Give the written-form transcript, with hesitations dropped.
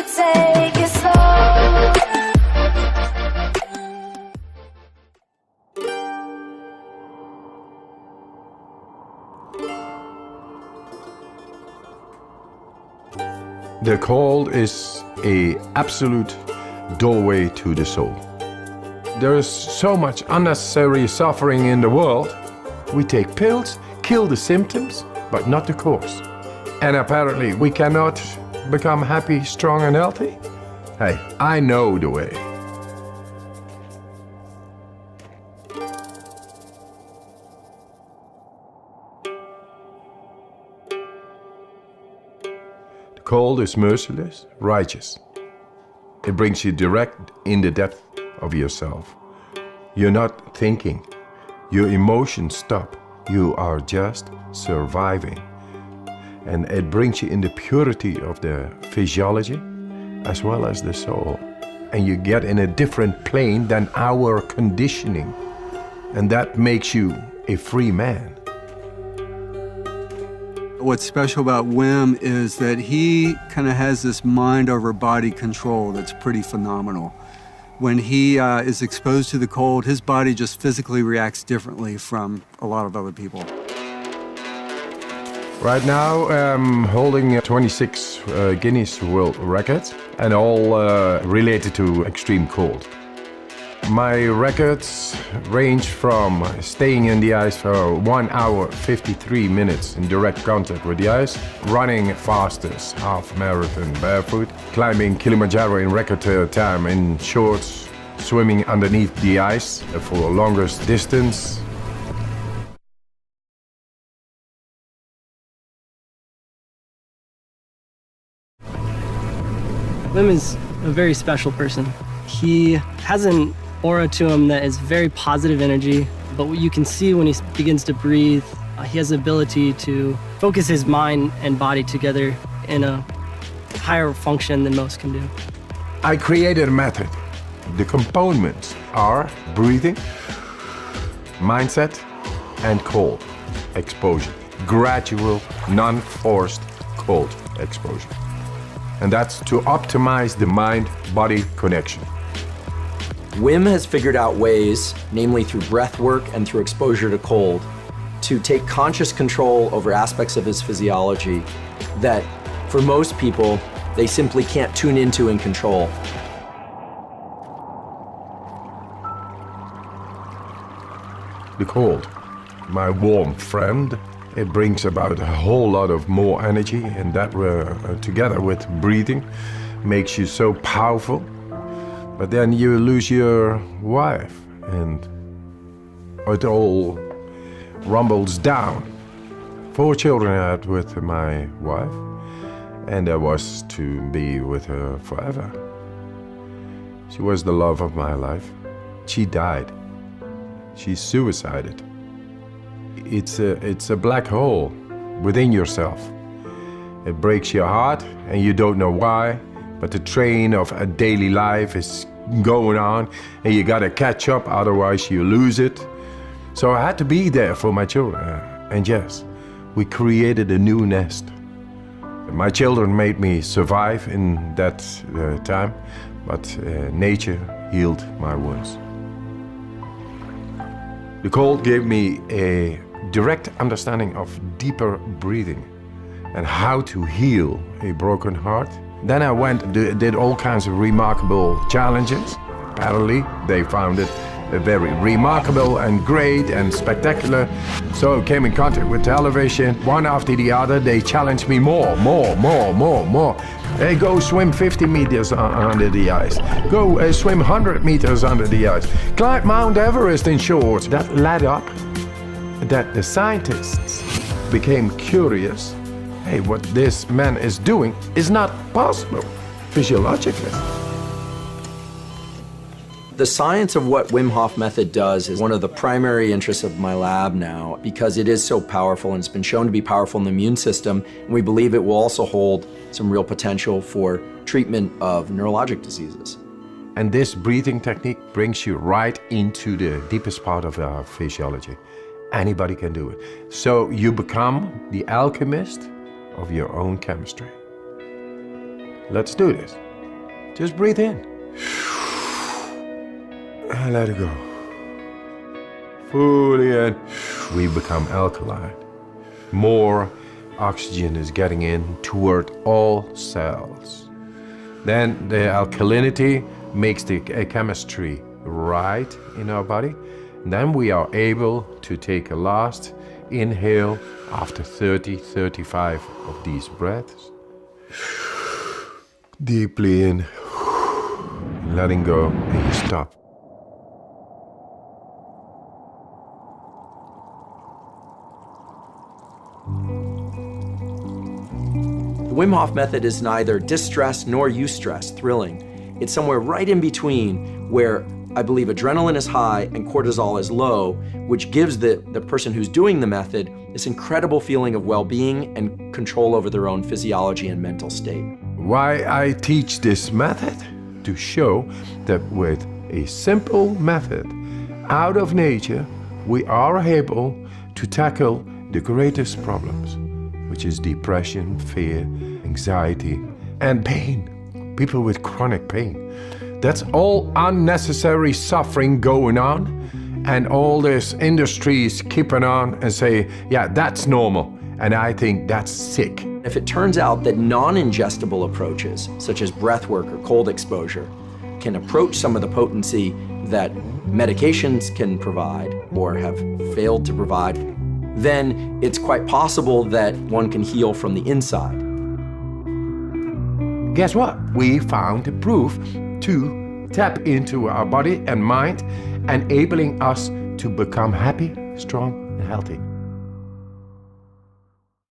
could take it slow. The cold is an absolute doorway to the soul. There is so much unnecessary suffering in the world. We take pills, kill the symptoms, but not the cause. And apparently we cannot become happy, strong and healthy? Hey, I know the way. The cold is merciless, righteous. It brings you direct in the depth of yourself. You're not thinking. Your emotions stop. You are just surviving. And it brings you in the purity of the physiology as well as the soul. And you get in a different plane than our conditioning. And that makes you a free man. What's special about Wim is that he kind of has this mind over body control that's pretty phenomenal. When he is exposed to the cold, his body just physically reacts differently from a lot of other people. Right now, I'm holding 26 Guinness World Records, and all related to extreme cold. My records range from staying in the ice for 1 hour, 53 minutes in direct contact with the ice, running fastest half marathon barefoot, climbing Kilimanjaro in record time in shorts, swimming underneath the ice for the longest distance. Wim is a very special person. He has an aura to him that is very positive energy, but what you can see when he begins to breathe, he has the ability to focus his mind and body together in a higher function than most can do. I created a method. The components are breathing, mindset, and cold exposure. Gradual, non-forced cold exposure. And that's to optimize the mind-body connection. Wim has figured out ways, namely through breath work and through exposure to cold, to take conscious control over aspects of his physiology that, for most people, they simply can't tune into and control. The cold, my warm friend, it brings about a whole lot of more energy, and that together with breathing makes you so powerful. But then you lose your wife and it all rumbles down. 4 children I had with my wife, and I was to be with her forever. She was the love of my life. She died. She suicided. It's a black hole within yourself. It breaks your heart and you don't know why, but the train of a daily life is going on and you gotta catch up, otherwise you lose it. So I had to be there for my children. And yes, we created a new nest. My children made me survive in that time, but nature healed my wounds. The cold gave me a direct understanding of deeper breathing and how to heal a broken heart. Then I went and did all kinds of remarkable challenges. Apparently, they found it very remarkable and great and spectacular. So I came in contact with television. One after the other, they challenged me more. Hey, go swim 50 meters under the ice. Go swim 100 meters under the ice. Climb Mount Everest in shorts. That led up that the scientists became curious. Hey, what this man is doing is not possible physiologically. The science of what Wim Hof method does is one of the primary interests of my lab now, because it is so powerful and it's been shown to be powerful in the immune system, and we believe it will also hold some real potential for treatment of neurologic diseases. And this breathing technique brings you right into the deepest part of our physiology. Anybody can do it. So you become the alchemist of your own chemistry. Let's do this. Just breathe in. And let it go. Fully in. We become alkaline. More oxygen is getting in toward all cells. Then the alkalinity makes the chemistry right in our body. And then we are able to take a last inhale after 30, 35 of these breaths. Deeply in, letting go, and you stop. The Wim Hof method is neither distress nor eustress, thrilling. It's somewhere right in between where I believe adrenaline is high and cortisol is low, which gives the person who's doing the method this incredible feeling of well-being and control over their own physiology and mental state. Why I teach this method? To show that with a simple method out of nature, we are able to tackle the greatest problems, which is depression, fear, anxiety, and pain. People with chronic pain. That's all unnecessary suffering going on, and all this industries keeping on and say, yeah, that's normal, and I think that's sick. If it turns out that non-ingestible approaches, such as breath work or cold exposure, can approach some of the potency that medications can provide or have failed to provide, then it's quite possible that one can heal from the inside. Guess what? We found the proof to tap into our body and mind, enabling us to become happy, strong, and healthy.